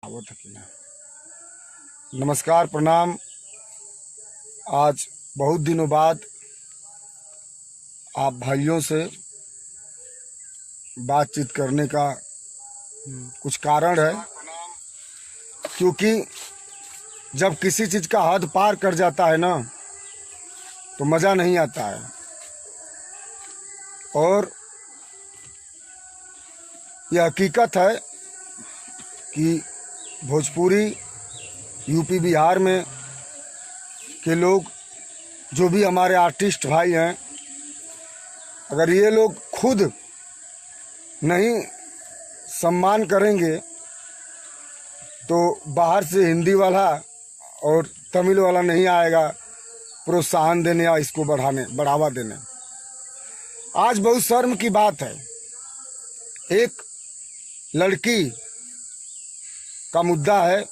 वो था कि ना। नमस्कार, प्रणाम। आज बहुत दिनों बाद आप भाइयों से बातचीत करने का कुछ कारण है, क्योंकि जब किसी चीज़ का हद पार कर जाता है ना तो मज़ा नहीं आता है। और यह हकीकत है कि भोजपुरी, यूपी, बिहार में के लोग, जो भी हमारे आर्टिस्ट भाई हैं, अगर ये लोग खुद नहीं सम्मान करेंगे तो बाहर से हिंदी वाला और तमिल वाला नहीं आएगा प्रोत्साहन देने या इसको बढ़ावा देने। आज बहुत शर्म की बात है, एक लड़की का मुद्दा है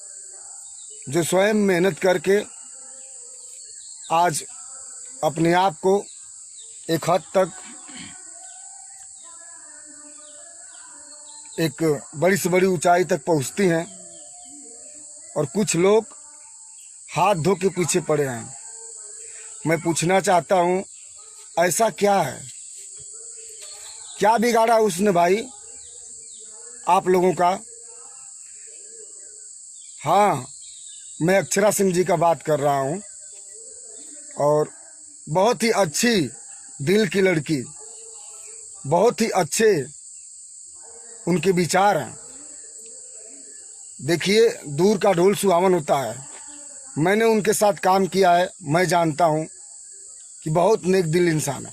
जो स्वयं मेहनत करके आज अपने आप को एक हद तक एक बड़ी से बड़ी ऊंचाई तक पहुंचती हैं, और कुछ लोग हाथ धो के पीछे पड़े हैं। मैं पूछना चाहता हूं, ऐसा क्या है, क्या बिगाड़ा उसने भाई आप लोगों का? हाँ, मैं अक्षरा सिंह जी का बात कर रहा हूं, और बहुत ही अच्छी दिल की लड़की, बहुत ही अच्छे उनके विचार हैं। देखिए, दूर का ढोल सुहावन होता है। मैंने उनके साथ काम किया है, मैं जानता हूं कि बहुत नेक दिल इंसान है।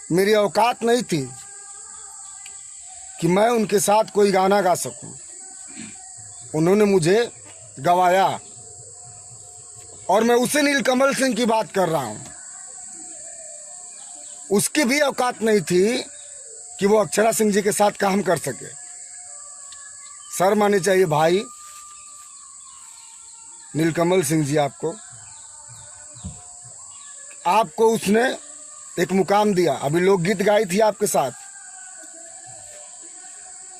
मेरी औकात नहीं थी कि मैं उनके साथ कोई गाना गा सकूं। उन्होंने मुझे गवाया, और मैं उसे नीलकमल सिंह की बात कर रहा हूं। उसकी भी औकात नहीं थी कि वो अक्षरा सिंह जी के साथ काम कर सके। शर्म आनी चाहिए भाई नीलकमल सिंह जी, आपको उसने एक मुकाम दिया। अभी लोकगीत गाई थी आपके साथ,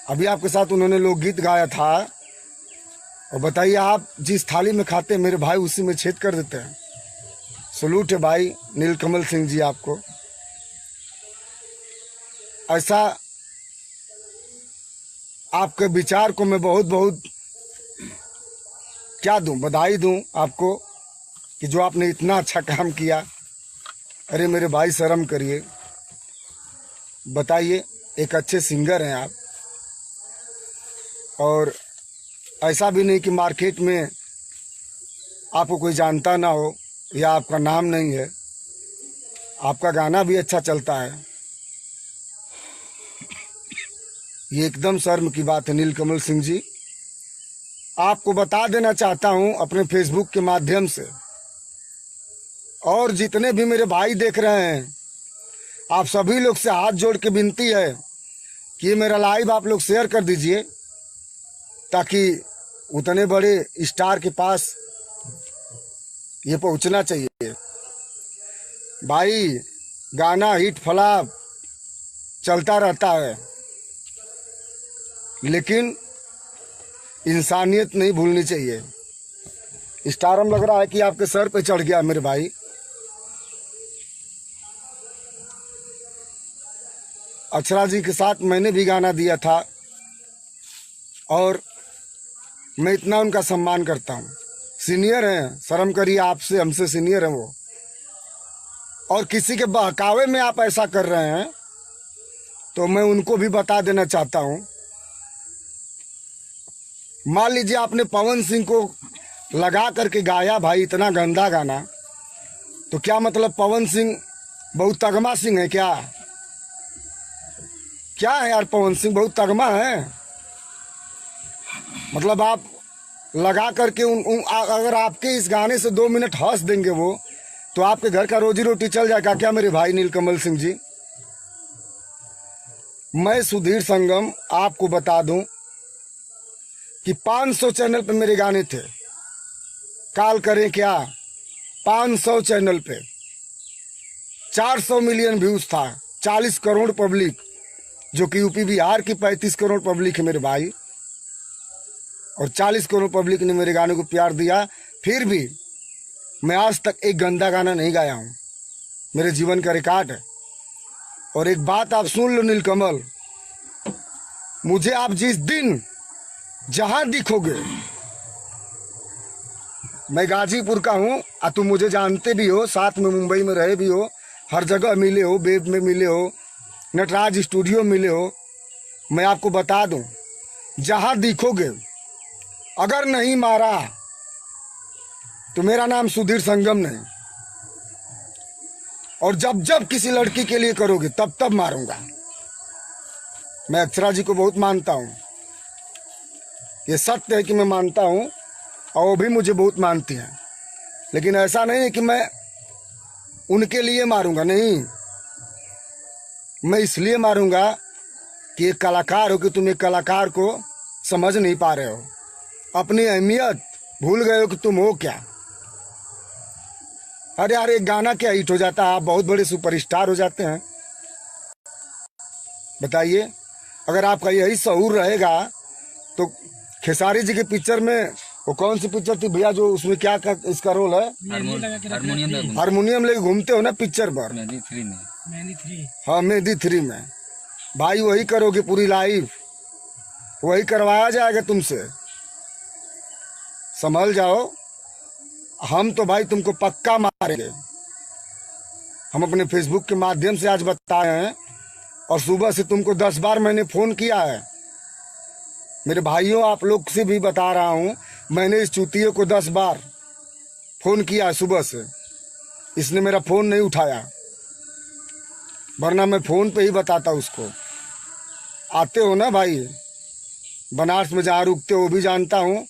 अभी आपके साथ उन्होंने लोकगीत गाया था। और बताइए, आप जिस थाली में खाते हैं मेरे भाई, उसी में छेद कर देते हैं। सलूट है भाई नीलकमल सिंह जी आपको। ऐसा आपके विचार को मैं बहुत बहुत क्या दूं, बधाई दूं आपको कि जो आपने इतना अच्छा काम किया। अरे मेरे भाई, शर्म करिए। बताइए, एक अच्छे सिंगर हैं आप, और ऐसा भी नहीं कि मार्केट में आपको कोई जानता ना हो या आपका नाम नहीं है। आपका गाना भी अच्छा चलता है। ये एकदम शर्म की बात है नीलकमल सिंह जी। आपको बता देना चाहता हूं अपने फेसबुक के माध्यम से, और जितने भी मेरे भाई देख रहे हैं, आप सभी लोग से हाथ जोड़ के विनती है कि ये मेरा लाइव आप लोग शेयर कर दीजिए, ताकि उतने बड़े स्टार के पास ये पहुंचना चाहिए। भाई, गाना हिट फ्लॉप चलता रहता है, लेकिन इंसानियत नहीं भूलनी चाहिए। स्टारम लग रहा है कि आपके सर पे चढ़ गया मेरे भाई। अक्षरा जी के साथ मैंने भी गाना दिया था, और मैं इतना उनका सम्मान करता हूँ। सीनियर हैं, शर्म करिए, आपसे हमसे सीनियर हैं वो। और किसी के बहकावे में आप ऐसा कर रहे हैं तो मैं उनको भी बता देना चाहता हूँ। मान लीजिए आपने पवन सिंह को लगा करके गाया भाई इतना गंदा गाना, तो क्या मतलब पवन सिंह बहुत तगमा सिंह है क्या? क्या है यार, पवन सिंह बहुत तगमा है? मतलब आप लगा करके अगर आपके इस गाने से 2 मिनट हंस देंगे वो, तो आपके घर का रोजी रोटी चल जाएगा क्या मेरे भाई नीलकमल सिंह जी? मैं सुधीर संगम आपको बता दूं कि 500 चैनल पे मेरे गाने थे। कॉल करें क्या, 500 चैनल पे 400 मिलियन व्यूज था, 40 करोड़ पब्लिक, जो कि यूपी बिहार की 35 करोड़ पब्लिक है मेरे भाई। और 40 करोड़ पब्लिक ने मेरे गाने को प्यार दिया, फिर भी मैं आज तक एक गंदा गाना नहीं गाया हूँ। मेरे जीवन का रिकॉर्ड है। और एक बात आप सुन लो नीलकमल, मुझे आप जिस दिन जहां दिखोगे, मैं गाजीपुर का हूँ और तुम मुझे जानते भी हो, साथ में मुंबई में रहे भी हो, हर जगह मिले हो, वेब में मिले हो, नटराज स्टूडियो मिले हो। मैं आपको बता दूं, जहां दिखोगे, अगर नहीं मारा तो मेरा नाम सुधीर संगम नहीं, और जब जब किसी लड़की के लिए करोगे तब तब मारूंगा। मैं अक्षरा जी को बहुत मानता हूं, ये सत्य है कि मैं मानता हूं और वो भी मुझे बहुत मानती हैं, लेकिन ऐसा नहीं है कि मैं उनके लिए मारूंगा, नहीं। मैं इसलिए मारूंगा कि एक कलाकार हो कि तुम एक कलाकार को समझ नहीं पा रहे हो, अपनी अहमियत भूल गए हो कि तुम हो क्या। अरे यार, एक गाना क्या हिट हो जाता है, आप बहुत बड़े सुपरस्टार हो जाते हैं। बताइए, अगर आपका यही शऊर रहेगा तो खेसारी जी के पिक्चर में, वो कौन सी पिक्चर थी भैया जो उसमें क्या इसका रोल है, हारमोनियम लेके घूमते हो ना पिक्चर पर, मेहंदी 3 में। हाँ, मेहंदी 3 में भाई वही करोगे पूरी लाइफ, वही करवाया जाएगा तुमसे। संभल जाओ, हम तो भाई तुमको पक्का मारेंगे। हम अपने फेसबुक के माध्यम से आज बताए हैं, और सुबह से तुमको 10 बार मैंने फोन किया है। मेरे भाइयों, आप लोग से भी बता रहा हूं, मैंने इस चूतिए को 10 बार फोन किया है सुबह से, इसने मेरा फोन नहीं उठाया, वरना मैं फोन पे ही बताता उसको। आते हो ना भाई, बनारस में जहाँ रुकते हो वो भी जानता हूँ।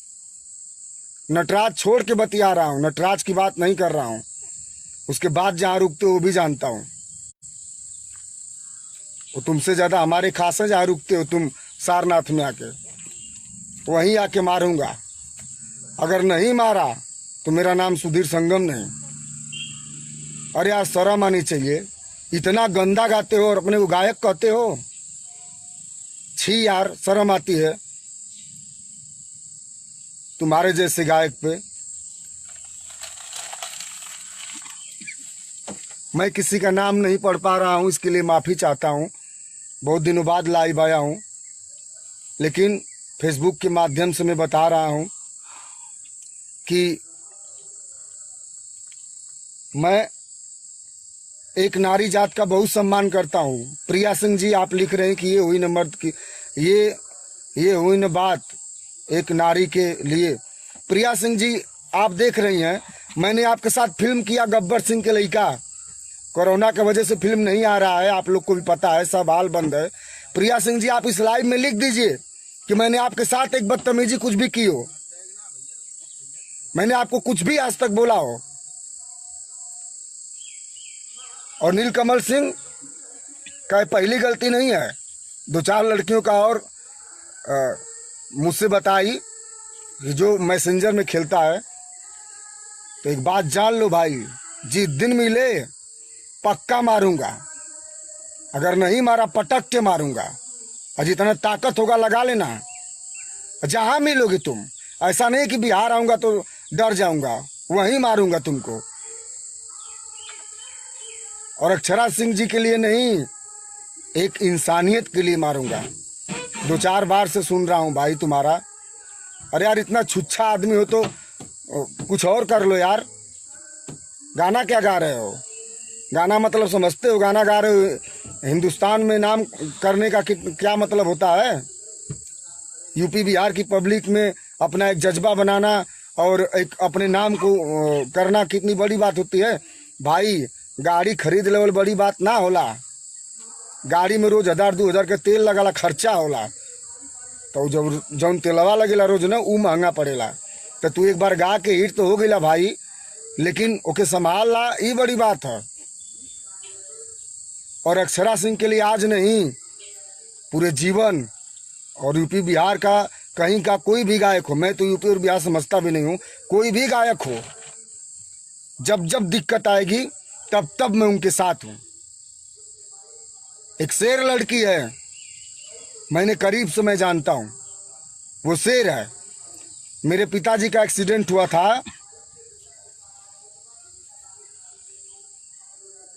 नटराज छोड़ के बतिया रहा हूँ, नटराज की बात नहीं कर रहा हूँ, उसके बाद जहाँ रुकते हो वो भी जानता हूँ। वो तुमसे ज्यादा हमारे खास है, जहाँ रुकते हो तुम सारनाथ में आके, वहीं आके मारूंगा। अगर नहीं मारा तो मेरा नाम सुधीर संगम नहीं। अरे यार, शर्म आनी चाहिए, इतना गंदा गाते हो और अपने को गायक कहते हो। छी यार, शर्म आती है तुम्हारे जैसे गायक पे। मैं किसी का नाम नहीं पढ़ पा रहा हूं, इसके लिए माफी चाहता हूं। बहुत दिनों बाद लाइव आया हूं, लेकिन फेसबुक के माध्यम से मैं बता रहा हूं कि मैं एक नारी जात का बहुत सम्मान करता हूं। प्रिया सिंह जी, आप लिख रहे हैं कि ये हुई न मर्द की, ये हुई न बात एक नारी के लिए। प्रिया सिंह जी, आप देख रही हैं, मैंने आपके साथ फिल्म किया गब्बर सिंह के लड़का। कोरोना की वजह से फिल्म नहीं आ रहा है, आप लोग को भी पता है, सब हाल बंद है। प्रिया सिंह जी, आप इस लाइव में लिख दीजिए कि मैंने आपके साथ एक बदतमीजी कुछ भी की हो, मैंने आपको कुछ भी आज तक बोला हो। और नीलकमल सिंह का पहली गलती नहीं है, 2-4 लड़कियों का और मुझसे बताई जो मैसेंजर में खेलता है। तो एक बात जान लो भाई, जिस दिन मिले पक्का मारूंगा, अगर नहीं मारा पटक के मारूंगा, और जितना ताकत होगा लगा लेना। जहां मिलोगे तुम, ऐसा नहीं कि बिहार आऊंगा तो डर जाऊंगा, वहीं मारूंगा तुमको। और अक्षरा सिंह जी के लिए नहीं, एक इंसानियत के लिए मारूंगा। 2-4 बार से सुन रहा हूं भाई तुम्हारा। अरे यार, इतना छुच्छा आदमी हो तो कुछ और कर लो यार। गाना क्या गा रहे हो? गाना मतलब समझते हो? गाना गा रहे हो, हिंदुस्तान में नाम करने का क्या मतलब होता है? यूपी बिहार की पब्लिक में अपना एक जज्बा बनाना और एक अपने नाम को करना कितनी बड़ी बात होती है भाई। गाड़ी खरीद लेवल बड़ी बात ना होला, गाड़ी में रोज 1000-2000 के तेल लगाला खर्चा होला, तो जब जौन तेलवा लगेला रोज ना, ऊ महंगा पड़ेला। तो तू एक बार गा के हिट तो हो गईला भाई, लेकिन ओके संभाल ला, ये बड़ी बात है। और अक्षरा सिंह के लिए आज नहीं, पूरे जीवन, और यूपी बिहार का कहीं का कोई भी गायक हो, मैं तो यूपी और बिहार समझता भी नहीं हूँ, कोई भी गायक हो, जब जब दिक्कत आएगी तब तब मैं उनके साथ हूँ। एक शेर लड़की है, मैंने करीब से मैं जानता हूँ, वो शेर है, मेरे पिताजी का एक्सीडेंट हुआ था,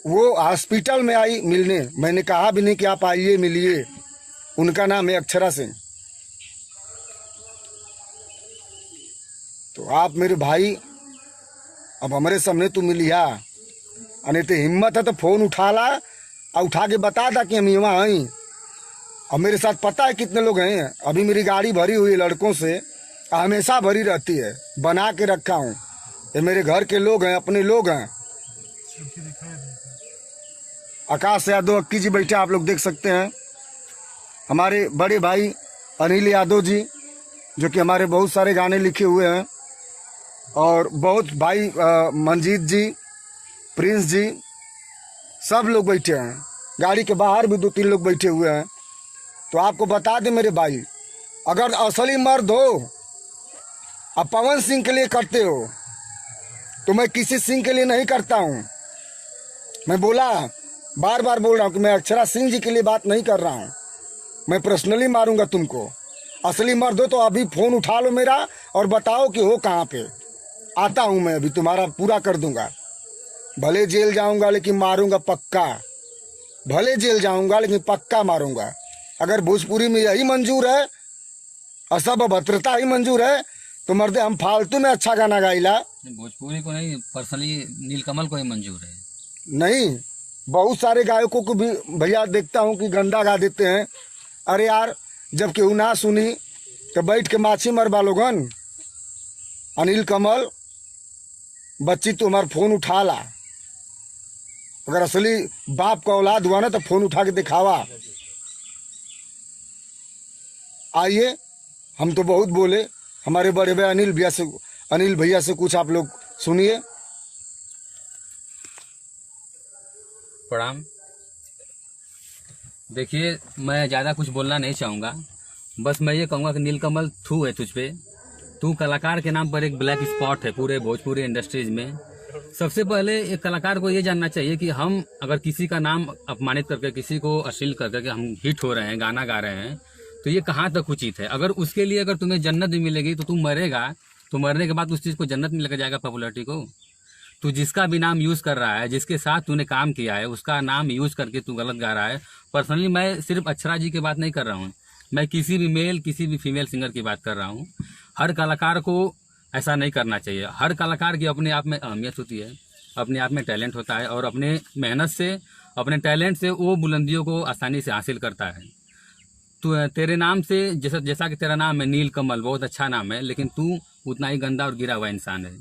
वो हॉस्पिटल में आई मिलने। मैंने कहा भी नहीं कि आप आइए मिलिए। उनका नाम है अक्षरा सिंह। तो आप मेरे भाई अब हमारे सामने तू मिलिया, अने ते हिम्मत है तो फोन उठा ला और उठा के बता दा कि हम यहाँ आई। अब मेरे साथ पता है कितने लोग हैं। अभी मेरी गाड़ी भरी हुई है लड़कों से, हमेशा भरी रहती है, बना के रखा हूँ। ये मेरे घर के लोग हैं, अपने लोग हैं। आकाश यादव अक्की जी बैठे, आप लोग देख सकते हैं। हमारे बड़े भाई अनिल यादव जी, जो कि हमारे बहुत सारे गाने लिखे हुए हैं, और बहुत भाई मंजीत जी, प्रिंस जी, सब लोग बैठे हैं। गाड़ी के बाहर भी 2-3 लोग बैठे हुए हैं। तो आपको बता दें मेरे भाई, अगर असली मर्द हो, आप पवन सिंह के लिए करते हो, तो मैं किसी सिंह के लिए नहीं करता हूँ। मैं बार बार बोल रहा हूँ कि मैं अक्षरा सिंह जी के लिए बात नहीं कर रहा हूँ। मैं पर्सनली मारूंगा तुमको। असली मर्द हो तो अभी फोन उठा लो मेरा और बताओ कि हो कहाँ पे। आता हूँ मैं, अभी तुम्हारा पूरा कर दूंगा। भले जेल जाऊंगा लेकिन मारूंगा पक्का। भले जेल जाऊंगा लेकिन पक्का मारूंगा। अगर भोजपुरी में यही मंजूर है और सब अभद्रता ही मंजूर है, तो मर्दे हम फालतू में अच्छा गाना गाइला। भोजपुरी को नहीं, पर्सनली नीलकमल को ही मंजूर है। नहीं, बहुत सारे गायकों को भी भैया देखता हूँ कि गंदा गा देते हैं। अरे यार, जब केहू ना सुनी तो बैठ के माछी मरवा लोगन। अनिल कमल बच्ची, तू हमारा फोन उठा ला। अगर असली बाप का औलाद हुआ ना तो फोन उठा के दिखावा। आइए, हम तो बहुत बोले। हमारे बड़े भाई अनिल भैया से कुछ आप लोग सुनिए। प्रणाम। देखिए, मैं ज़्यादा कुछ बोलना नहीं चाहूँगा, बस मैं ये कहूँगा कि नीलकमल थू है तुझ पे। तू कलाकार के नाम पर एक ब्लैक स्पॉट है पूरे भोजपुरी इंडस्ट्रीज में। सबसे पहले एक कलाकार को ये जानना चाहिए कि हम अगर किसी का नाम अपमानित करके, किसी को अश्लील करके हम हिट हो रहे हैं, गाना गा रहे हैं, तो ये कहाँ तक उचित है। अगर उसके लिए अगर तुम्हें जन्नत भी मिलेगी तो तू मरेगा, तो मरने के बाद उस चीज़ को जन्नत में लेकर जाएगा पॉपुलरिटी को। तू जिसका भी नाम यूज़ कर रहा है, जिसके साथ तूने काम किया है, उसका नाम यूज़ करके तू गलत गा रहा है। पर्सनली मैं सिर्फ अक्षरा जी की बात नहीं कर रहा हूँ, मैं किसी भी मेल, किसी भी फीमेल सिंगर की बात कर रहा हूँ। हर कलाकार को ऐसा नहीं करना चाहिए। हर कलाकार की अपने आप में अहमियत होती है, अपने आप में टैलेंट होता है, और अपने मेहनत से, अपने टैलेंट से वो बुलंदियों को आसानी से हासिल करता है। तो तेरे नाम से, जैसा कि तेरा नाम है नीलकमल, बहुत अच्छा नाम है, लेकिन तू उतना ही गंदा और गिरा हुआ इंसान है।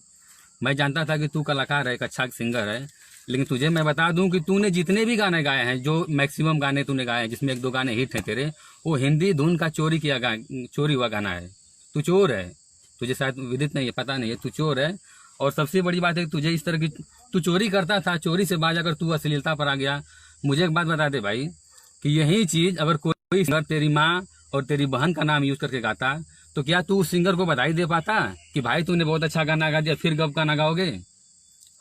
मैं जानता था कि तू कलाकार है, एक अच्छा सिंगर है, लेकिन तुझे मैं बता दूं कि तूने जितने भी गाने गाए हैं, जो मैक्सिमम गाने तूने गाए हैं, जिसमें 1-2 गाने हिट हैं तेरे, वो हिंदी धुन का चोरी हुआ गाना है। तू चोर है, तुझे शायद विदित नहीं है, पता नहीं है, तू चोर है। और सबसे बड़ी बात है कि तुझे इस तरह की, तू चोरी करता था, चोरी से बाज अगर तू अश्लीलता पर आ गया। मुझे एक बात बता दे भाई, कि यही चीज़ अगर कोई सिंगर तेरी माँ और तेरी बहन का नाम यूज़ करके गाता, तो क्या तू उस सिंगर को बधाई दे पाता कि भाई तूने बहुत अच्छा गाना गा दिया, फिर गब गाना गाओगे?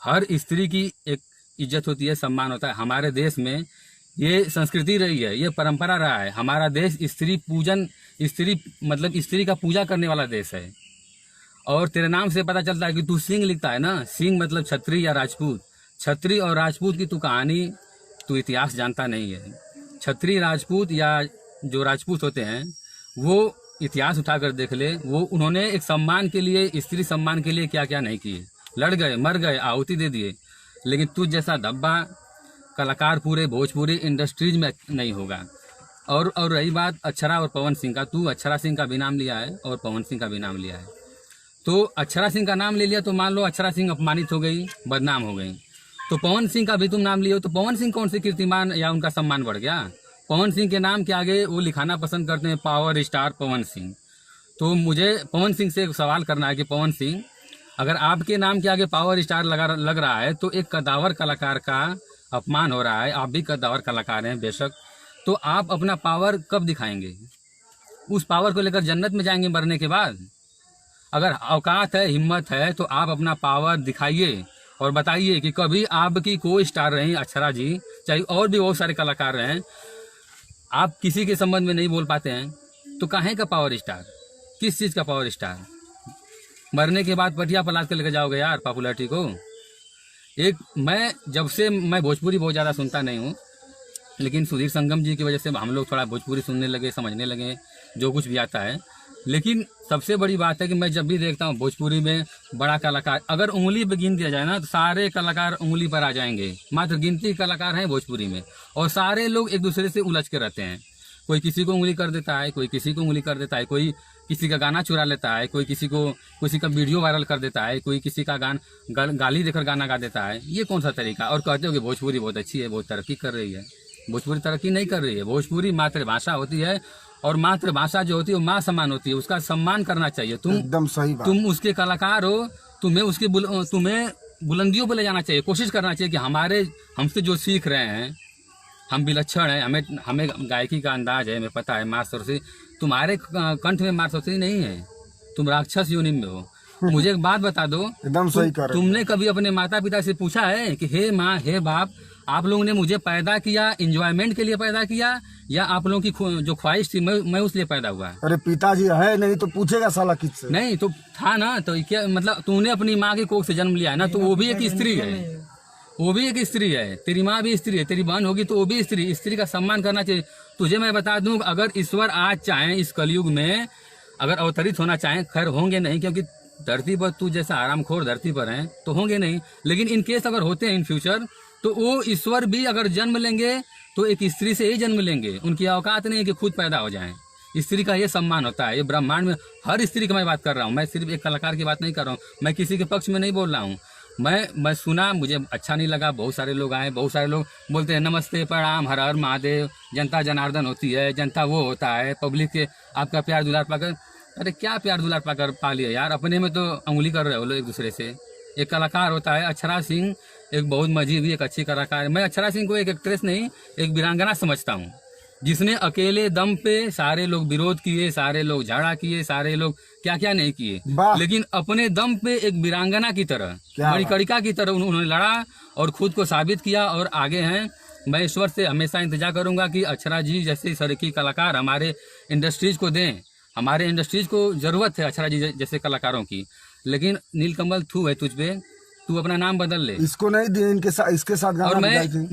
हर स्त्री की एक इज्जत होती है, सम्मान होता है। हमारे देश में ये संस्कृति रही है, ये परंपरा रहा है। हमारा देश स्त्री पूजन, स्त्री का पूजा करने वाला देश है। और तेरे नाम से पता चलता है कि तू सिंह लिखता है ना, सिंह मतलब छत्री या राजपूत। छत्री और राजपूत की तू कहानी, तू इतिहास जानता नहीं है। छत्री राजपूत या जो राजपूत होते हैं, वो इतिहास उठाकर देख ले, वो उन्होंने एक सम्मान के लिए, स्त्री सम्मान के लिए क्या क्या नहीं किए। लड़ गए, मर गए, आहुति दे दिए। लेकिन तू जैसा धब्बा कलाकार पूरे भोजपुरी इंडस्ट्रीज में नहीं होगा। और रही बात अक्षरा और पवन सिंह का, तू अक्षरा सिंह का भी नाम लिया है और पवन सिंह का भी नाम लिया है। तो अक्षरा सिंह का नाम ले लिया तो मान लो अक्षरा सिंह अपमानित हो गई, बदनाम हो गई। तो पवन सिंह का भी तुम नाम लियो तो पवन सिंह कौन से कीर्तिमान या उनका सम्मान बढ़ गया? पवन सिंह के नाम के आगे वो लिखाना पसंद करते हैं पावर स्टार पवन सिंह। तो मुझे पवन सिंह से एक सवाल करना है कि पवन सिंह, अगर आपके नाम के आगे पावर स्टार लग रहा है तो एक कदावर कलाकार का अपमान हो रहा है। आप भी कदावर कलाकार हैं बेशक, तो आप अपना पावर कब दिखाएंगे? उस पावर को लेकर जन्नत में जाएंगे मरने के बाद? अगर औकात है, हिम्मत है, तो आप अपना पावर दिखाइए और बताइए कि कभी आपकी कोई स्टार रही अक्षरा जी, चाहे और भी बहुत सारे कलाकार रहें, आप किसी के संबंध में नहीं बोल पाते हैं, तो काहे का पावर स्टार? किस चीज़ का पावर स्टार? मरने के बाद पटिया पलाश के लेके जाओगे यार पॉपुलरिटी को। एक मैं जब से मैं भोजपुरी बहुत ज़्यादा सुनता नहीं हूँ, लेकिन सुधीर संगम जी की वजह से हम लोग थोड़ा भोजपुरी सुनने लगे, समझने लगे जो कुछ भी आता है। लेकिन सबसे बड़ी बात है कि मैं जब भी देखता हूँ भोजपुरी में बड़ा कलाकार, अगर उंगली पे गिन दिया जाए ना तो सारे कलाकार उंगली पर आ जाएंगे। मात्र गिनती कलाकार हैं भोजपुरी में, और सारे लोग एक दूसरे से उलझ के रहते हैं। कोई किसी को उंगली कर देता है, कोई किसी को उंगली कर देता है, कोई किसी का गाना चुरा लेता है, कोई किसी का वीडियो वायरल कर देता है, कोई किसी का गाली देकर गाना गा देता है। ये कौन सा तरीका? और कहते हो कि भोजपुरी बहुत अच्छी है, बहुत तरक्की कर रही है। भोजपुरी तरक्की नहीं कर रही है। भोजपुरी मातृभाषा होती है, और मातृभाषा जो होती है वो माँ समान होती है, उसका सम्मान करना चाहिए। तुम एकदम सही बात। तुम उसके कलाकार हो, तुम्हें बुलंदियों पर ले जाना चाहिए। कोशिश करना चाहिए कि हमसे जो सीख रहे हैं, हम विलक्षण हैं, हमें गायकी का अंदाज है, हमें पता है माँ सरस्वती। तुम्हारे कंठ में माँ सरस्वती नहीं है, तुम राक्षस योनि में हो। मुझे एक बात बता दो, एकदम सही कर रहे हो। तुमने कभी अपने माता पिता से पूछा है कि हे माँ हे बाप, आप लोगों ने मुझे पैदा किया एंजॉयमेंट के लिए पैदा किया, या आप लोगों की जो ख्वाहिश थी मैं उस लिए पैदा हुआ? अरे पिताजी है नहीं तो पूछेगा साला किससे? नहीं तो था ना, तो क्या मतलब तूने अपनी माँ की कोख से जन्म लिया है ना, तो वो भी एक स्त्री है, वो भी एक स्त्री है। तेरी माँ भी स्त्री है, तेरी बहन होगी तो वो भी स्त्री। स्त्री का सम्मान करना चाहिए। तुझे मैं बता दूं, अगर ईश्वर आज चाहें इस कलयुग में अगर अवतरित होना चाहें, खैर होंगे नहीं, क्योंकि धरती पर तू जैसा आरामखोर धरती पर है तो होंगे नहीं, लेकिन इन केस अगर होते हैं इन फ्यूचर, तो वो ईश्वर भी अगर जन्म लेंगे तो एक स्त्री से ही जन्म लेंगे। उनकी औकात नहीं है कि खुद पैदा हो जाएं। स्त्री का ये सम्मान होता है। ये ब्रह्मांड में हर स्त्री की मैं बात कर रहा हूँ, मैं सिर्फ एक कलाकार की बात नहीं कर रहा हूँ, मैं किसी के पक्ष में नहीं बोल रहा हूँ। मैं सुना, मुझे अच्छा नहीं लगा। बहुत सारे लोग आए, बहुत सारे लोग बोलते हैं नमस्ते प्रणाम हर हर महादेव, जनता जनार्दन होती है, जनता वो होता है, पब्लिक के आपका प्यार दुलार पाकर। अरे क्या प्यार दुलार पाकर पा लिया यार, अपने में तो उंगली कर रहे हो लोग एक दूसरे से। एक कलाकार होता है, अक्षरा सिंह एक बहुत मजीबी एक अच्छी कलाकार है। मैं अक्षरा सिंह को एक एक्ट्रेस नहीं, एक वीरांगना समझता हूँ, जिसने अकेले दम पे सारे लोग विरोध किए, सारे लोग झगड़ा किए, सारे लोग क्या क्या नहीं किए, लेकिन अपने दम पे एक वीरांगना की तरह, मणिकर्णिका की तरह उन्होंने लड़ा और खुद को साबित किया और आगे हैं। मैं ईश्वर से हमेशा इंतजार करूंगा कि अक्षरा जी जैसे सड़की कलाकार हमारे इंडस्ट्रीज को दें। हमारे इंडस्ट्रीज को जरूरत है अक्षरा जी जैसे कलाकारों की। लेकिन नीलकमल थू है तुझ पे, तू अपना नाम बदल ले। इसको नहीं दिए, इसके साथ गाना। और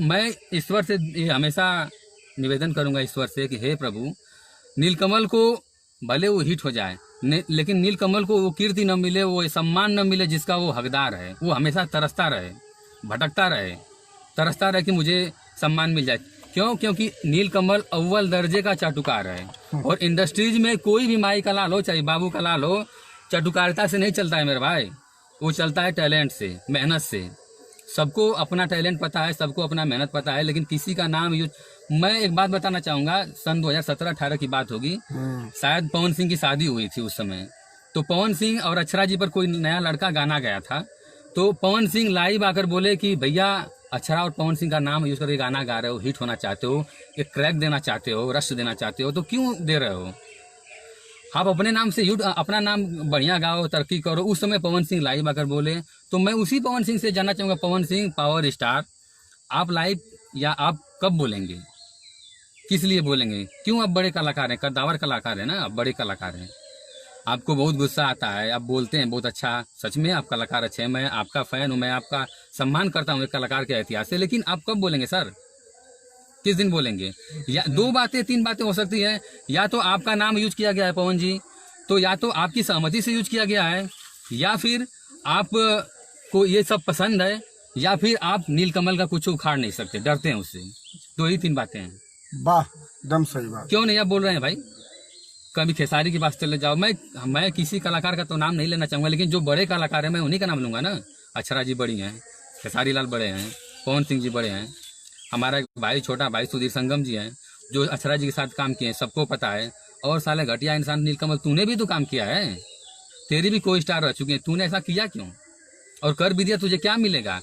मैं ईश्वर से हमेशा निवेदन करूंगा ईश्वर से कि हे प्रभु, नीलकमल को भले वो हिट हो जाए, लेकिन नीलकमल को वो कीर्ति न मिले, वो सम्मान न मिले जिसका वो हकदार है। वो हमेशा तरसता रहे, भटकता रहे, तरसता रहे कि मुझे सम्मान मिल जाए। क्यों? क्योंकि नीलकमल अव्वल दर्जे का चाटुकार है। और इंडस्ट्रीज में कोई भी माई का लाल हो, चाहे बाबू का लाल हो, चाटुकारिता से नहीं चलता है मेरे भाई, वो चलता है टैलेंट से, मेहनत से। सबको अपना टैलेंट पता है, सबको अपना मेहनत पता है, लेकिन किसी का नाम यूज। मैं एक बात बताना चाहूंगा, सन 2017-18 की बात होगी, शायद पवन सिंह की शादी हुई थी उस समय। तो पवन सिंह और अक्षरा जी पर कोई नया लड़का गाना गया था, तो पवन सिंह लाइव आकर बोले कि भैया अक्षरा और पवन सिंह का नाम यूज करके गाना गा रहे हो, हिट होना चाहते हो, एक क्रैक देना चाहते हो, रश देना चाहते हो, तो क्यों दे रहे हो? आप अपने नाम से अपना नाम बढ़िया गाओ, तरक्की करो। उस समय पवन सिंह लाइव आकर बोले, तो मैं उसी पवन सिंह से जानना चाहूंगा, पवन सिंह पावर स्टार, आप लाइव या आप कब बोलेंगे, किस लिए बोलेंगे? क्यों? आप बड़े कलाकार हैं, कद्दावर कलाकार हैं ना, आप बड़े कलाकार हैं, आपको बहुत गुस्सा आता है, आप बोलते हैं बहुत अच्छा, सच में आप कलाकार अच्छे हैं, मैं आपका फैन हूँ, मैं आपका सम्मान करता हूँ एक कलाकार के इतिहास से, लेकिन आप कब बोलेंगे सर? किस दिन बोलेंगे? या दो बातें तीन बातें हो सकती है, या तो आपका नाम यूज किया गया है पवन जी, तो या तो आपकी सहमति से यूज किया गया है, या फिर आप को ये सब पसंद है, या फिर आप नीलकमल का कुछ उखाड़ नहीं सकते, डरते हैं उससे। दो ही तीन बातें हैं। वाह, एकदम सही बात। क्यों नहीं आप बोल रहे हैं भाई? कभी खेसारी के पास चले जाओ। मैं किसी कलाकार का तो नाम नहीं लेना चाहूंगा, लेकिन जो बड़े कलाकार हैं मैं उन्हीं का नाम लूंगा ना। अक्षरा जी बड़ी हैं, खेसारी लाल बड़े हैं, पवन सिंह जी बड़े हैं, हमारा भाई छोटा भाई सुधीर संगम जी हैं जो अक्षरा जी के साथ काम किए हैं, सबको पता है। और साले घटिया इंसान नीलकमल, तूने भी तो काम किया है, तेरी भी कोई स्टार रह चुके हैं, तूने ऐसा किया क्यों? और कर भी दिया, तुझे क्या मिलेगा?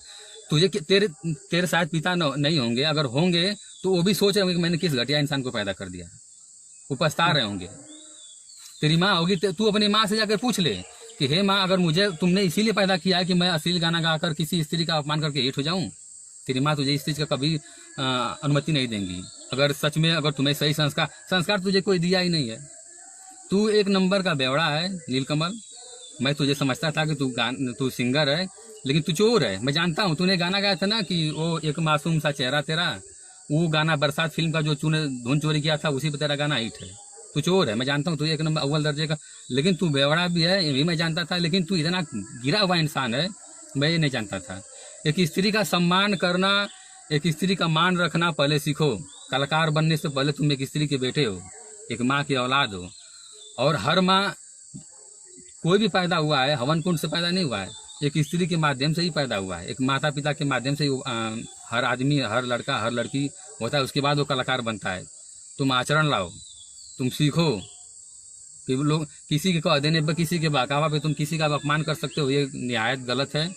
तुझे तेरे शायद पिता नहीं होंगे, अगर होंगे तो वो भी सोच रहे होंगे कि मैंने किस घटिया इंसान को पैदा कर दिया, वो पछता रहे होंगे। तेरी माँ होगी, तू अपनी माँ से जाकर पूछ ले कि हे माँ, अगर मुझे तुमने इसीलिए पैदा किया है कि मैं अश्लील गाना गाकर किसी स्त्री का अपमान करके हिट हो जाऊं, तेरी माँ तुझे इस चीज का कभी अनुमति नहीं देंगी। अगर सच में अगर तुम्हें सही संस्कार तुझे कोई दिया ही नहीं है, तू एक नंबर का बेवड़ा है नीलकमल। मैं तुझे समझता था कि तू सिंगर है, लेकिन तू चोर है। मैं जानता हूँ, तूने गाना गाया था ना कि वो एक मासूम सा चेहरा तेरा, वो गाना बरसात फिल्म का जो तूने धुन चोरी किया था, उसी पे तेरा गाना हिट है। तू चोर है, मैं जानता हूँ, तू एक नंबर अव्वल दर्जे का, लेकिन तू बेवड़ा भी है, ये भी मैं जानता था। लेकिन तू इतना गिरा हुआ इंसान है, मैं ये नहीं जानता था। एक स्त्री का सम्मान करना, एक स्त्री का मान रखना पहले सीखो। कलाकार बनने से पहले तुम एक स्त्री के बेटे हो, एक माँ की औलाद हो। और हर माँ, कोई भी पैदा हुआ है हवन कुंड से पैदा नहीं हुआ है, एक स्त्री के माध्यम से ही पैदा हुआ है। एक माता पिता के माध्यम से ही हर आदमी, हर लड़का, हर लड़की होता है, उसके बाद वो कलाकार बनता है। तुम आचरण लाओ, तुम सीखो कि लोग किसी के कह देने पर, किसी के बहकावा पे तुम किसी का अपमान कर सकते हो, ये निहायत गलत है।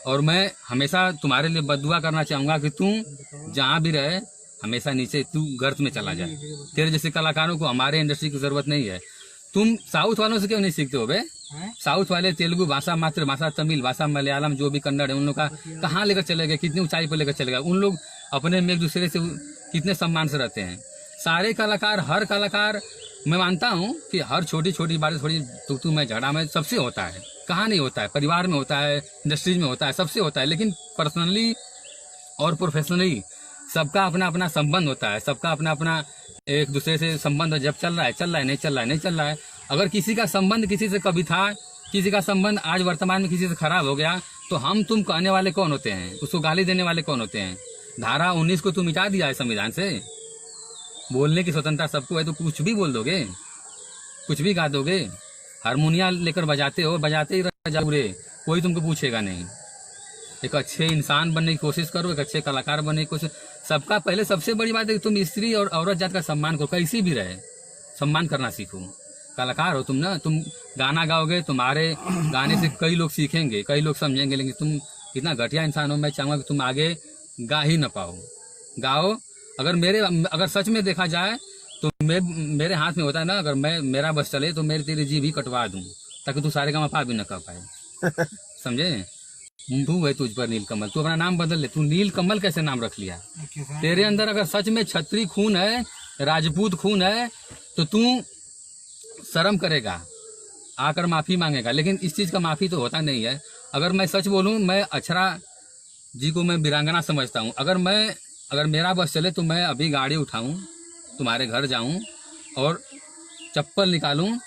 और मैं हमेशा तुम्हारे लिए बद्दुआ करना चाहूँगा कि तुम जहाँ भी रहे हमेशा नीचे तू गर्त में चला जाए। तेरे जैसे कलाकारों को हमारे इंडस्ट्री की जरूरत नहीं है। तुम साउथ वालों से क्यों नहीं सीखते हो बे? साउथ वाले तेलुगु भाषा, मातृभाषा, तमिल भाषा, मलयालम, जो भी कन्नड़ है, उन लोग का कहाँ लेकर चले गए, कितनी ऊंचाई पर लेकर चले गए। उन लोग अपने में एक दूसरे से कितने सम्मान से रहते हैं। सारे कलाकार, हर कलाकार, मैं मानता हूँ कि हर छोटी छोटी बातें, थोड़ी तू मैं झगड़ा में सबसे होता है। कहाँ नहीं होता है? परिवार में होता है, इंडस्ट्रीज में होता है, सबसे होता है। लेकिन पर्सनली और प्रोफेशनली सबका अपना अपना संबंध होता है, सबका अपना अपना एक दूसरे से संबंध जब चल रहा है चल रहा है, नहीं चल रहा है नहीं चल रहा है। अगर किसी का संबंध किसी से कभी था, किसी का संबंध आज वर्तमान में किसी से खराब हो गया, तो हम तुम कहने वाले कौन होते हैं? उसको गाली देने वाले कौन होते हैं? धारा 19 को तुम मिटा दिया है संविधान से। बोलने की स्वतंत्रता सबको है, तो कुछ भी बोल दोगे, कुछ भी गा दोगे। हारमोनिया लेकर बजाते हो, बजाते ही रह जाओगे, कोई तुमको पूछेगा नहीं। एक अच्छे इंसान बनने की कोशिश करो, एक अच्छे कलाकार बनने की कोशिश। सबका पहले सबसे बड़ी बात है कि तुम स्त्री और औरत जात का सम्मान करो, कैसी भी रहे सम्मान करना सीखो। कलाकार हो तुम ना, तुम गाना गाओगे, तुम्हारे गाने से कई लोग सीखेंगे, कई लोग समझेंगे। लेकिन तुम इतना घटिया इंसान हो, मैं चाहूँगा कि तुम आगे गा ही न पाओ। गाओ, अगर सच में देखा जाए तो मेरे हाथ में होता है ना, अगर मेरा बस चले तो मेरी तेरी जीभ ही कटवा दूं, ताकि तू सारे का मपा भी न कर पाए। समझे? तू है तुझ पर नीलकमल, तू अपना नाम बदल ले। तू नीलकमल कैसे नाम रख लिया? तेरे अंदर अगर सच में क्षत्रिय खून है, राजपूत खून है, तो तू शर्म करेगा, आकर माफी मांगेगा। लेकिन इस चीज का माफी तो होता नहीं है। अगर मैं सच बोलूं, मैं अक्षरा जी को मैं वीरांगना समझता हूं। अगर मेरा बस चले तो मैं अभी गाड़ी उठाऊं, तुम्हारे घर जाऊं और चप्पल निकालूं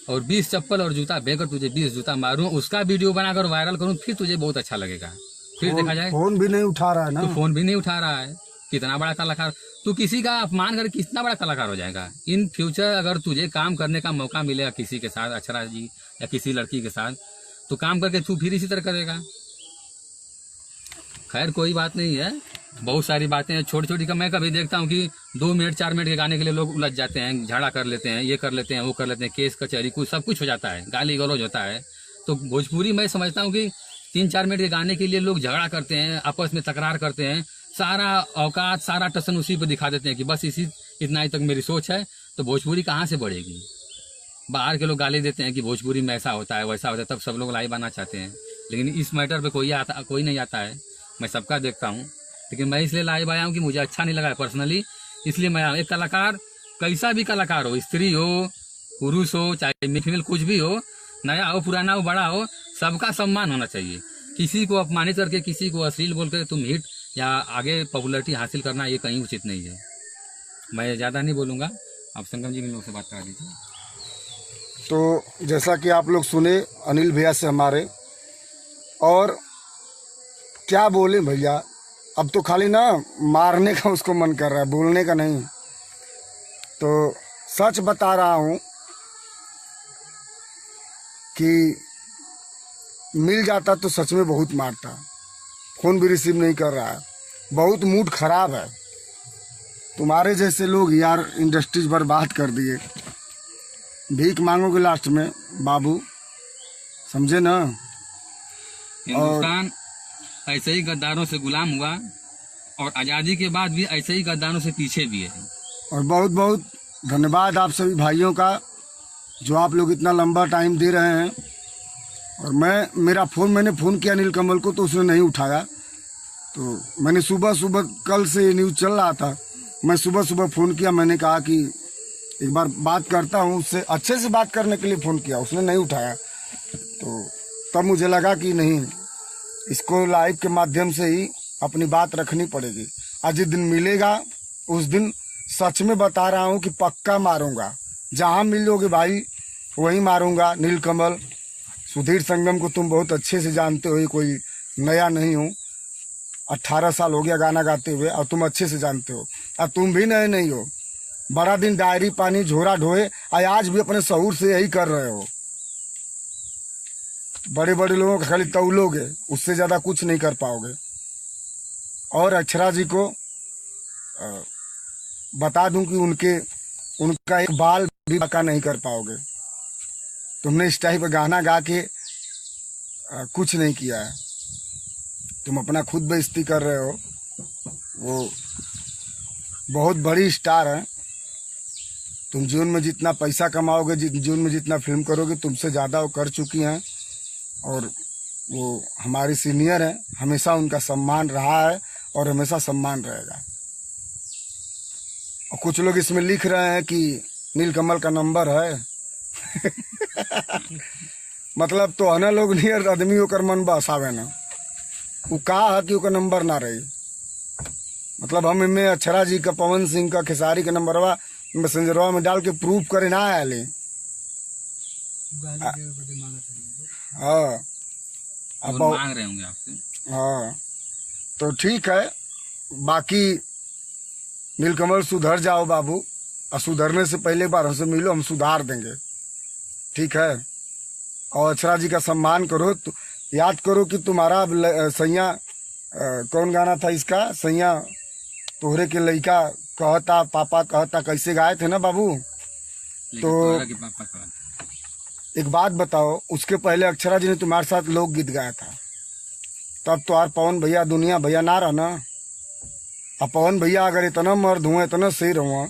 और 20 चप्पल और जूता बेकर तुझे 20 जूता मारूं, उसका वीडियो बनाकर वायरल करूं, फिर तुझे बहुत अच्छा लगेगा। फिर देखा जाए। फोन भी नहीं उठा रहा है ना, तो फोन भी नहीं उठा रहा है। कितना बड़ा कलाकार तू, किसी का अपमान कर कितना बड़ा कलाकार हो जाएगा। इन फ्यूचर अगर तुझे काम करने का मौका मिलेगा किसी के साथ, अक्षरा जी या किसी लड़की के साथ, तो काम करके तू फिर इसी तरह करेगा। खैर कोई बात नहीं है, बहुत सारी बातें हैं छोटी छोटी का। मैं कभी देखता हूँ कि 2 मिनट 4 मिनट के गाने के लिए लोग उलझ जाते हैं, झगड़ा कर लेते हैं, ये कर लेते हैं, वो कर लेते हैं, केस कचहरी कुछ सब कुछ हो जाता है, गाली गलौज होता है। तो भोजपुरी मैं समझता हूँ कि 3-4 मिनट के गाने के लिए लोग झगड़ा करते हैं, आपस में तकरार करते हैं, सारा औकात सारा टसन उसी पर दिखा देते हैं कि बस इतना ही तक मेरी सोच है। तो भोजपुरी कहाँ से बढ़ेगी? बाहर के लोग गाली देते हैं कि भोजपुरी में ऐसा होता है वैसा होता है, तब सब लोग लाइव आना चाहते हैं। लेकिन इस मैटर पे कोई नहीं आता है। मैं सबका देखता हूँ, लेकिन मैं इसलिए लाइव आया हूँ कि मुझे अच्छा नहीं लगा पर्सनली, इसलिए मैं एक कलाकार, कैसा भी कलाकार हो, स्त्री हो पुरुष हो चाहे फीमेल कुछ भी हो, नया हो पुराना हो बड़ा हो, सबका सम्मान होना चाहिए। किसी को अपमानित करके, किसी को अश्लील बोलकर तुम हिट या आगे पॉपुलरिटी हासिल करना, ये कहीं उचित नहीं है। मैं ज़्यादा नहीं बोलूँगा, आप संगम जी लोग से बात करा दीजिए। तो जैसा कि आप लोग सुने अनिल भैया से हमारे, और क्या बोले भैया, अब तो खाली ना मारने का उसको मन कर रहा है, बोलने का नहीं। तो सच बता रहा हूँ कि मिल जाता तो सच में बहुत मारता। फोन भी रिसीव नहीं कर रहा है, बहुत मूड खराब है। तुम्हारे जैसे लोग यार इंडस्ट्रीज बर्बाद कर दिए। भीख मांगोगे लास्ट में बाबू, समझे ना? हिंदुस्तान ऐसे ही गद्दारों से गुलाम हुआ और आज़ादी के बाद भी ऐसे ही गद्दारों से पीछे भी है। और बहुत बहुत धन्यवाद आप सभी भाइयों का, जो आप लोग इतना लंबा टाइम दे रहे हैं। और मैंने फ़ोन किया नीलकमल को, तो उसने नहीं उठाया। तो मैंने सुबह कल से ये न्यूज़ चल रहा था, मैं सुबह फ़ोन किया। मैंने कहा कि एक बार बात करता हूँ उससे, अच्छे से बात करने के लिए फ़ोन किया, उसने नहीं उठाया। तो तो तब मुझे लगा कि नहीं, इसको लाइव के माध्यम से ही अपनी बात रखनी पड़ेगी। आज जिस दिन मिलेगा उस दिन सच में बता रहा हूँ कि पक्का मारूंगा, जहाँ मिलोगे भाई वहीं मारूंगा। नीलकमल, सुधीर संगम को तुम बहुत अच्छे से जानते हो, ये कोई नया नहीं हूँ। 18 साल हो गया गाना गाते हुए और तुम अच्छे से जानते हो। और तुम भी नए नहीं हो, बड़ा दिन डायरी पानी झोरा ढोए और आज भी अपने शऊर से यही कर रहे हो। बड़े बड़े लोगों का खाली तौलोगे, उससे ज़्यादा कुछ नहीं कर पाओगे। और अक्षरा जी को बता दूं कि उनका एक बाल भी पका नहीं कर पाओगे। तुमने इस टाइप का गाना गा के कुछ नहीं किया है, तुम अपना खुद बेइज्जती कर रहे हो। वो बहुत बड़ी स्टार है, तुम जीवन में जितना पैसा कमाओगे, जीवन में जितना फिल्म करोगे, तुमसे ज़्यादा वो कर चुकी हैं। और वो हमारी सीनियर है, हमेशा उनका सम्मान रहा है और हमेशा सम्मान रहेगा। और कुछ लोग इसमें लिख रहे हैं कि नीलकमल का नंबर है मतलब तो है ना, लोग नियर आदमी होकर मन बसावे ना, वो कहा है कि उसका नंबर ना रही। मतलब हम इनमें अक्षरा जी का, पवन सिंह का, खेसारी का नंबरवा मैसेंजरवा में डाल के प्रूफ करे ना आए। हाँ, अब मांग रहे होंगे आपसे। हाँ, तो ठीक है। बाकी नीलकमल सुधर जाओ बाबू, और सुधरने से पहले एक बार हमसे मिलो, हम सुधार देंगे, ठीक है। और अक्षरा जी का सम्मान करो। याद करो कि तुम्हारा सैया, कौन गाना था इसका, सैया तोहरे के लइका कहता पापा कहता, कैसे गाए थे ना बाबू। तो एक बात बताओ, उसके पहले अक्षरा जी ने तुम्हारे साथ लोकगीत गाया था, तब तो यार पवन भैया दुनिया भैया ना रहा ना। अब पवन भैया अगर इतना मर्द हुआ, इतना शेर हुआ,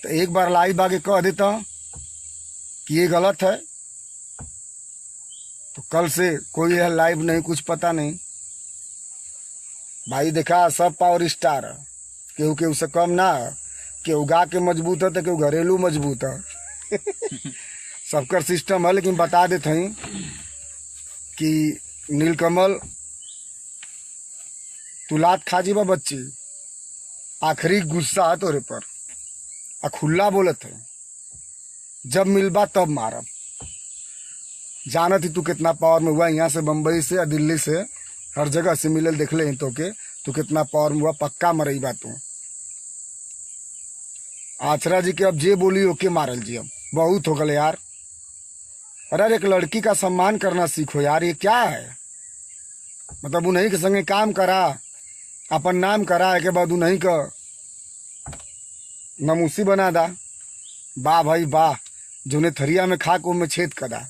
तो एक बार लाइव आगे कह देता कि ये गलत है, तो कल से कोई है लाइव नहीं, कुछ पता नहीं। भाई देखा, सब पावर स्टार है, केहू केहू से कम ना है। केहू गा के मजबूत है तो केहू घरेलू मजबूत है सबका सिस्टम है। लेकिन बता देते हैं कि नीलकमल तू लात खा जीबा बच्ची, आखिरी गुस्सा है तोरे पर, आ खुला बोलत है, जब मिलबा तब मारब। जानत ही तू कितना पावर में हुआ, यहाँ से बम्बई से या दिल्ली से हर जगह से मिलल देख ले तो के तू कितना पावर में हुआ, पक्का मरई बा तू। आचरा जी के अब जे बोली ओके मारल जी, अब बहुत हो गल यार। अरे एक लड़की का सम्मान करना सीखो यार, ये क्या है। मतलब उन्हीं के संगे काम करा, अपन नाम करा है के बाद उन्हीं का नमूसी बना दा। वाह भाई वाह, जोने थरिया में खाक में छेद कदा,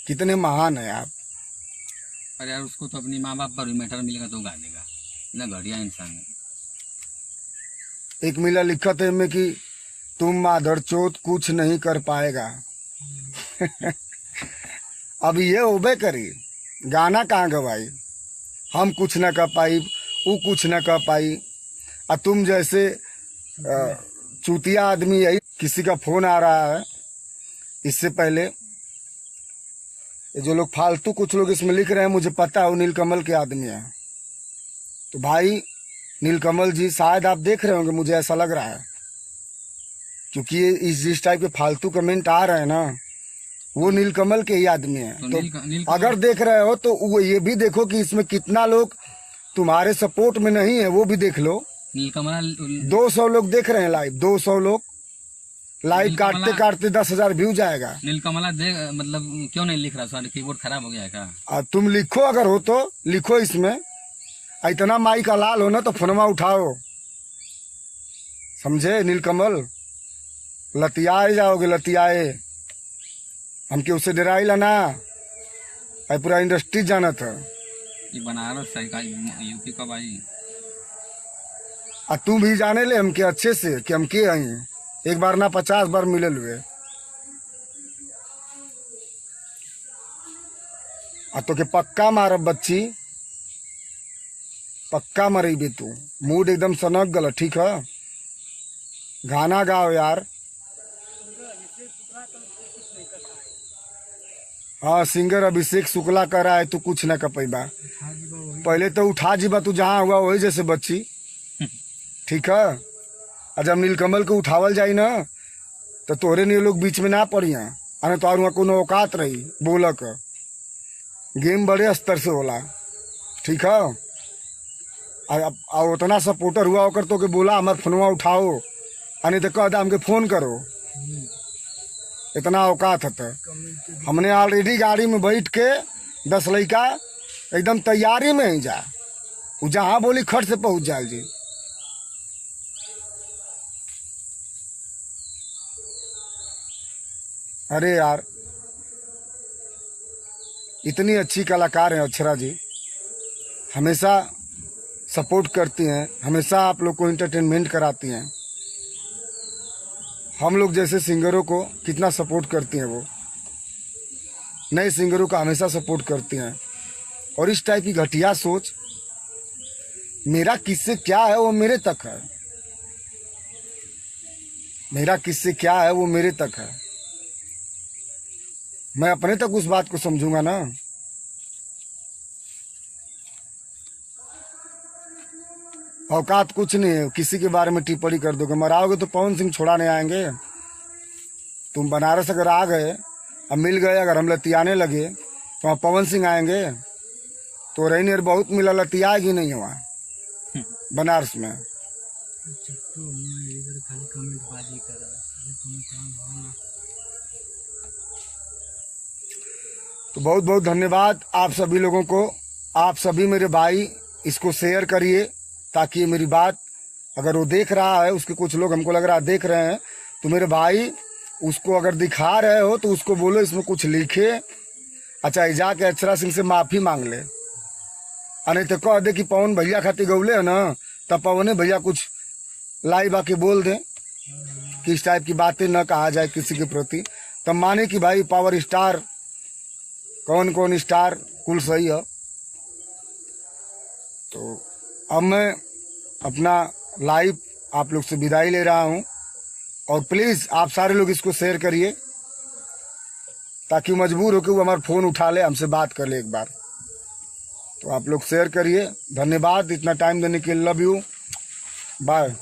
कितने महान है आप। अरे यार, उसको तो अपनी माँ बाप पर भी मैटर मिलेगा तो गा देगा ना, घड़िया इंसान है। एक मिला लिखत है में कि तुम माधर चोत कुछ नहीं कर पाएगा अब ये होबे करी, गाना कहाँ गवाई, हम कुछ न कर पाई, वो कुछ न कर पाई। और तुम जैसे चूतिया आदमी, यही किसी का फोन आ रहा है इससे पहले, ये जो लोग फालतू कुछ लोग इसमें लिख रहे हैं, मुझे पता है वो नीलकमल के आदमी है। तो भाई नीलकमल जी, शायद आप देख रहे होंगे, मुझे ऐसा लग रहा है, क्योंकि इस जिस टाइप के फालतू कमेंट आ रहे हैं ना, वो नीलकमल के ही आदमी है। तो अगर देख रहे हो तो वो ये भी देखो कि इसमें कितना लोग तुम्हारे सपोर्ट में नहीं है, वो भी देख लो। नीलकमल 200 लोग देख रहे हैं लाइव, 200 लोग लाइव, काटते काटते 10,000 व्यू जाएगा। नीलकमला देख, मतलब क्यों नहीं लिख रहा, सारे कीबोर्ड खराब हो गया है क्या? तुम लिखो, अगर हो तो लिखो इसमें, इतना माई का लाल हो ना तो फोनमा उठाओ, समझे। नीलकमल लतियाए जाओगे, लतियाए। हमके उससे डराई लाना, पूरा इंडस्ट्री जाना था। ये बनारस है का, यूपी का भाई। तुम भी जाने ले हमके अच्छे से कि हम के आई, एक बार ना 50 बार मिलल हुए। तो के पक्का मारब बच्ची, पक्का मरेबे तू। मूड एकदम सनक गल, ठीक है। गाना गाओ यार। हाँ सिंगर अभिषेक शुक्ला कह रहा है तू कुछ न कर पैबा। पहले तो उठा जीबा तू जहाँ हुआ वही जैसे बच्ची, ठीक है। और जब नीलकमल को उठावल जाई ना तो तोरे नहीं लोग बीच में ना पड़िया, अरे तो वहाँ कोनो औकात रही बोल का। गेम बड़े स्तर से होला, ठीक है। और उतना सपोर्टर हुआ होकर तो के बोला हमारे फोनवा उठाओ, अने तो कह दा हमके फोन करो, इतना औकात है। तो हमने ऑलरेडी गाड़ी में बैठ के 10 लड़का एकदम तैयारी में ही जा, वो जहाँ बोली खट से पहुंच जाए जी। अरे यार इतनी अच्छी कलाकार हैं अक्षरा जी, हमेशा सपोर्ट करती हैं, हमेशा आप लोग को एंटरटेनमेंट कराती हैं। हम लोग जैसे सिंगरों को कितना सपोर्ट करती हैं, वो नए सिंगरों का हमेशा सपोर्ट करती हैं। और इस टाइप की घटिया सोच, मेरा किससे क्या है वो मेरे तक है, मेरा किससे क्या है वो मेरे तक है, मैं अपने तक उस बात को समझूंगा ना। औकात कुछ नहीं है, किसी के बारे में टिप्पणी कर दोगे, मराओगे तो पवन सिंह छोड़ाने आएंगे। तुम बनारस अगर आ गए, अब मिल गए, अगर हम लतियाने लगे तो वहाँ पवन सिंह आएंगे? तो रही नहीं बहुत मिला, लतियाएगी नहीं है वहाँ बनारस में। तो बहुत बहुत धन्यवाद आप सभी लोगों को। आप सभी मेरे भाई इसको शेयर करिए, ताकि मेरी बात अगर वो देख रहा है, उसके कुछ लोग हमको लग रहा है देख रहे हैं, तो मेरे भाई उसको अगर दिखा रहे हो तो उसको बोलो इसमें कुछ लिखे। अच्छा जाके अक्षरा सिंह से माफ़ी मांग ले, अरे तो कह दे कि पवन भैया खातिर गौले है ना, तब पवने भैया कुछ लाइव आके बोल दे कि इस टाइप की बातें न कहा जाए किसी के प्रति, तब माने कि भाई पावर स्टार कौन कौन स्टार कुल सही है। तो अब मैं अपना लाइव आप लोग से विदाई ले रहा हूं, और प्लीज़ आप सारे लोग इसको शेयर करिए, ताकि मजबूर होकर वो हमारा फ़ोन उठा ले, हमसे बात कर ले एक बार। तो आप लोग शेयर करिए। धन्यवाद इतना टाइम देने के लिए, लव यू, बाय।